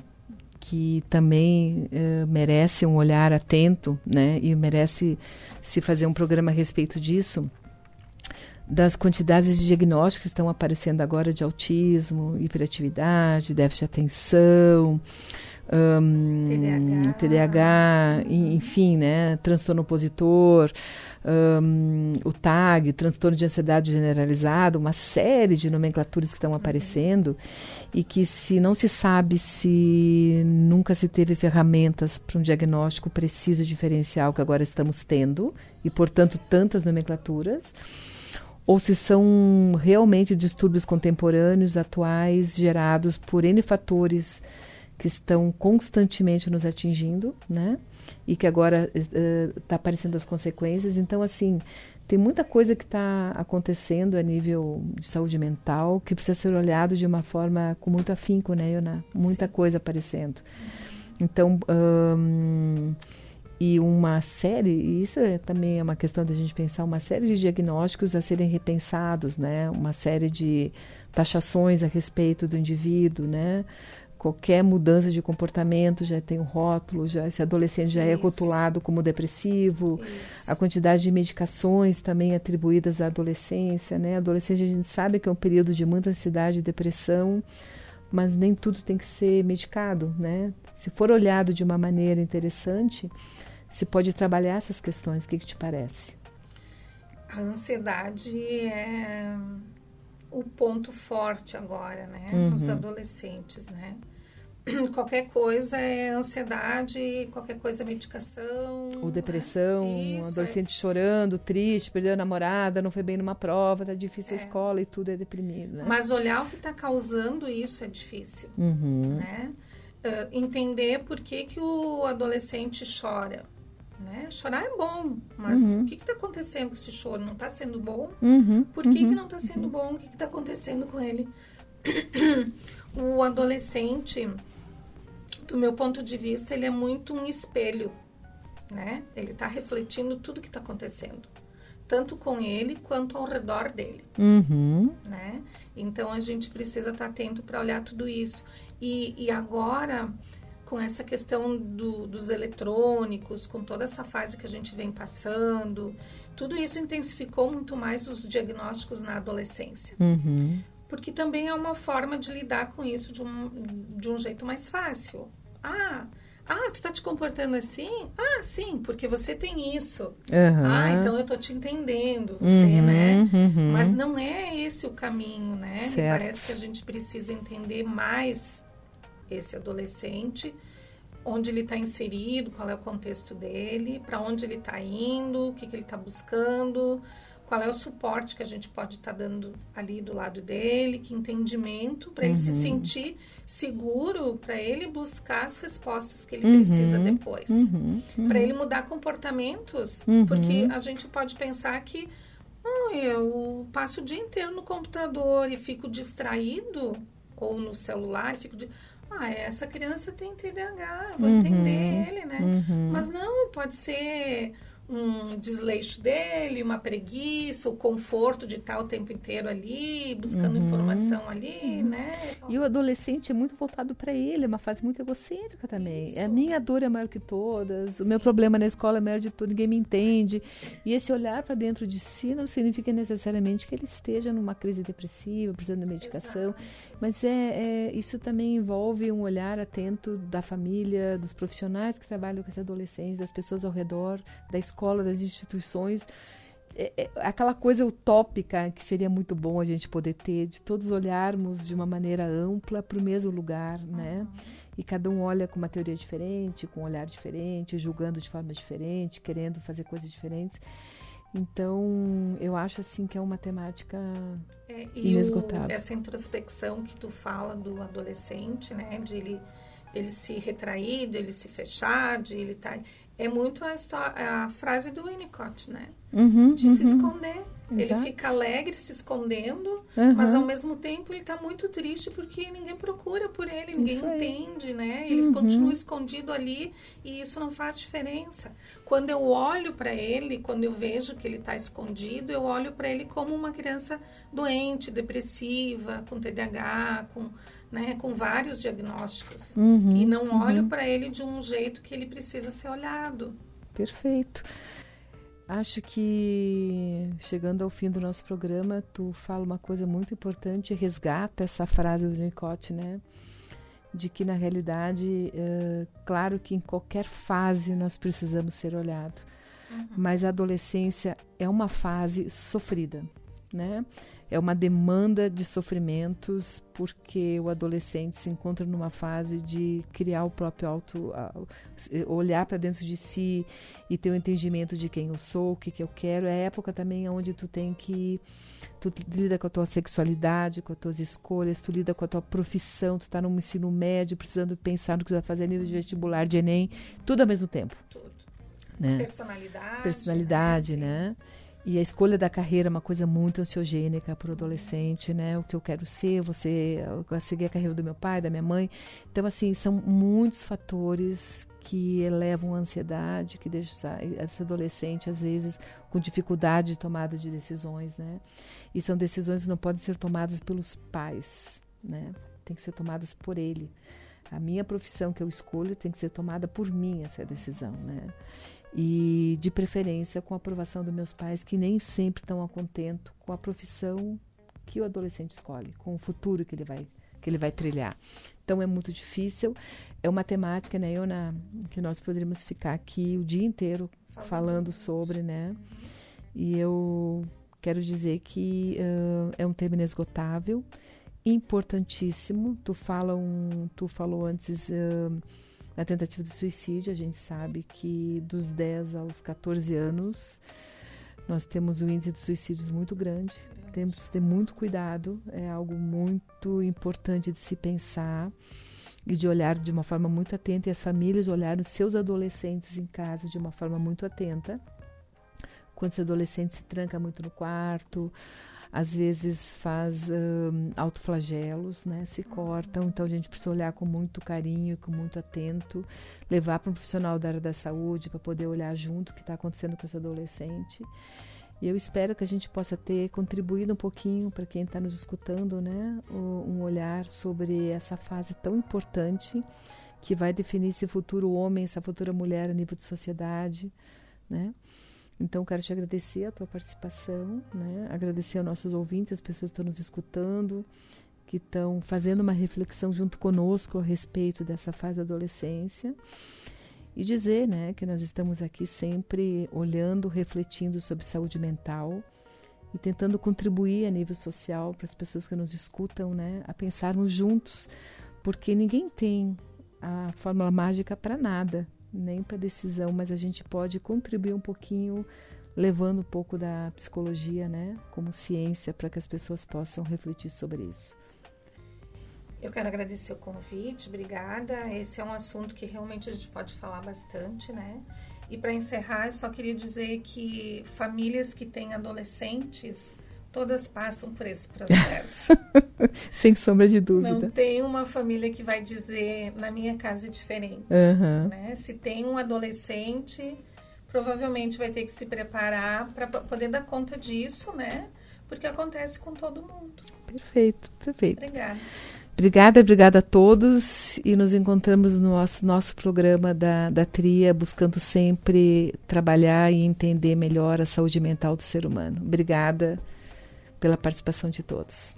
que também merece um olhar atento, né? E merece se fazer um programa a respeito disso, das quantidades de diagnósticos que estão aparecendo agora de autismo, hiperatividade, déficit de atenção, TDAH, enfim, né? Transtorno opositor, o TAG, transtorno de ansiedade generalizada, uma série de nomenclaturas que estão aparecendo e que se não se sabe, se nunca se teve ferramentas para um diagnóstico preciso e diferencial que agora estamos tendo, e portanto tantas nomenclaturas, ou se são realmente distúrbios contemporâneos, atuais, gerados por N fatores que estão constantemente nos atingindo, né? E que agora está aparecendo as consequências. Então, assim, tem muita coisa que está acontecendo a nível de saúde mental que precisa ser olhado de uma forma com muito afinco, né, Ioná? Muita coisa aparecendo. Então, e uma série, e isso também é uma questão da gente pensar, uma série de diagnósticos a serem repensados, né? Uma série de taxações a respeito do indivíduo, né? Qualquer mudança de comportamento já tem um rótulo, esse adolescente já é rotulado como depressivo. A quantidade de medicações também atribuídas à adolescência, né? A adolescência a gente sabe que é um período de muita ansiedade e depressão, mas nem tudo tem que ser medicado, né? Se for olhado de uma maneira interessante, se pode trabalhar essas questões. O que te parece? A ansiedade é o ponto forte agora, né? Nos adolescentes, né? qualquer coisa é ansiedade, qualquer coisa é medicação. Ou depressão, né? um adolescente chorando, triste, perdeu a namorada, não foi bem numa prova, tá difícil a escola e tudo é deprimido, né? Mas olhar o que está causando isso é difícil, né? Entender por que o adolescente chora, né? Chorar é bom, mas o que está acontecendo com esse choro? Não está sendo bom? Por que não está sendo bom? O que está acontecendo com ele? O adolescente, do meu ponto de vista, ele é muito um espelho, né? Ele está refletindo tudo que está acontecendo, tanto com ele quanto ao redor dele, né? Então, a gente precisa estar atento para olhar tudo isso. E agora, com essa questão dos eletrônicos, com toda essa fase que a gente vem passando, tudo isso intensificou muito mais os diagnósticos na adolescência. Porque também é uma forma de lidar com isso de um jeito mais fácil. Tu tá te comportando assim? Sim, porque você tem isso. Então eu tô te entendendo, você, né? Mas não é esse o caminho, né? Me parece que a gente precisa entender mais esse adolescente, onde ele está inserido, qual é o contexto dele, para onde ele está indo, o que ele está buscando, qual é o suporte que a gente pode estar dando ali do lado dele, que entendimento, para ele se sentir seguro, para ele buscar as respostas que ele precisa depois. Para ele mudar comportamentos, porque a gente pode pensar que eu passo o dia inteiro no computador e fico distraído, ou no celular, essa criança tem TDAH, eu vou entender ele, né? Mas não, pode ser um desleixo dele, uma preguiça, o conforto de estar o tempo inteiro ali, buscando informação ali, né? E o adolescente é muito voltado para ele, é uma fase muito egocêntrica também. Isso. A minha dor é maior que todas, o meu problema na escola é maior de tudo, ninguém me entende. E esse olhar para dentro de si não significa necessariamente que ele esteja numa crise depressiva, precisando de medicação. Exato. Mas isso também envolve um olhar atento da família, dos profissionais que trabalham com esse adolescente, das pessoas ao redor, da escola, das instituições, aquela coisa utópica que seria muito bom a gente poder ter, de todos olharmos de uma maneira ampla para o mesmo lugar, né? E cada um olha com uma teoria diferente, com um olhar diferente, julgando de forma diferente, querendo fazer coisas diferentes. Então, eu acho assim que é uma temática inesgotável. Essa introspecção que tu fala do adolescente, né? De ele se retrair, de ele se fechar, de ele estar... É muito a frase do Winnicott, né? De se esconder. Exato. Ele fica alegre se escondendo, mas ao mesmo tempo ele está muito triste porque ninguém procura por ele, ninguém entende, né? Ele continua escondido ali e isso não faz diferença. Quando eu olho para ele, quando eu vejo que ele está escondido, eu olho para ele como uma criança doente, depressiva, com TDAH, com vários diagnósticos. E não olho para ele de um jeito que ele precisa ser olhado. Perfeito. Acho que, chegando ao fim do nosso programa, tu fala uma coisa muito importante, resgata essa frase do Winnicott, né? De que, na realidade, claro que em qualquer fase nós precisamos ser olhados, mas a adolescência é uma fase sofrida, né? É uma demanda de sofrimentos, porque o adolescente se encontra numa fase de criar o próprio olhar para dentro de si e ter o entendimento de quem eu sou, o que eu quero. É a época também onde tu lida com a tua sexualidade, com as tuas escolhas, tu lida com a tua profissão, tu está no ensino médio, precisando pensar no que tu vai fazer a nível de vestibular, de Enem, tudo ao mesmo tempo. Tudo. Né? Personalidade, né? E a escolha da carreira é uma coisa muito ansiogênica para o adolescente, né? O que eu quero ser, eu vou seguir a carreira do meu pai, da minha mãe. Então, assim, são muitos fatores que elevam a ansiedade, que deixam esse adolescente, às vezes, com dificuldade de tomada de decisões, né? E são decisões que não podem ser tomadas pelos pais, né? Tem que ser tomadas por ele. A minha profissão que eu escolho tem que ser tomada por mim, essa decisão, né? E, de preferência, com a aprovação dos meus pais, que nem sempre estão a contento com a profissão que o adolescente escolhe, com o futuro que ele vai trilhar. Então, é muito difícil. É uma temática, né, Iona, que nós poderíamos ficar aqui o dia inteiro falando sobre, né? E eu quero dizer que é um tema inesgotável, importantíssimo. Tu falou antes na tentativa de suicídio. A gente sabe que dos 10 aos 14 anos nós temos um índice de suicídios muito grande. Temos que ter muito cuidado, é algo muito importante de se pensar e de olhar de uma forma muito atenta, e as famílias olharem os seus adolescentes em casa de uma forma muito atenta. Quando esse adolescente se tranca muito no quarto, às vezes faz autoflagelos, né? Se cortam, então a gente precisa olhar com muito carinho e com muito atento, levar para um profissional da área da saúde para poder olhar junto o que está acontecendo com esse adolescente. E eu espero que a gente possa ter contribuído um pouquinho para quem está nos escutando, né? Um olhar sobre essa fase tão importante que vai definir esse futuro homem, essa futura mulher a nível de sociedade, né? Então, quero te agradecer a tua participação, né? Agradecer aos nossos ouvintes, as pessoas que estão nos escutando, que estão fazendo uma reflexão junto conosco a respeito dessa fase da adolescência. E dizer, né, que nós estamos aqui sempre olhando, refletindo sobre saúde mental e tentando contribuir a nível social para as pessoas que nos escutam, né, a pensarmos juntos, porque ninguém tem a fórmula mágica para nada, nem para decisão, mas a gente pode contribuir um pouquinho, levando um pouco da psicologia, né, como ciência, para que as pessoas possam refletir sobre isso. Eu quero agradecer o convite, obrigada. Esse é um assunto que realmente a gente pode falar bastante, né? E para encerrar, eu só queria dizer que famílias que têm adolescentes, todas passam por esse processo. Sem sombra de dúvida. Não tem uma família que vai dizer, na minha casa é diferente. Né? Se tem um adolescente, provavelmente vai ter que se preparar para poder dar conta disso, né? Porque acontece com todo mundo. Perfeito, perfeito. Obrigada. Obrigada a todos, e nos encontramos no nosso programa da TRIA, buscando sempre trabalhar e entender melhor a saúde mental do ser humano. Obrigada pela participação de todos.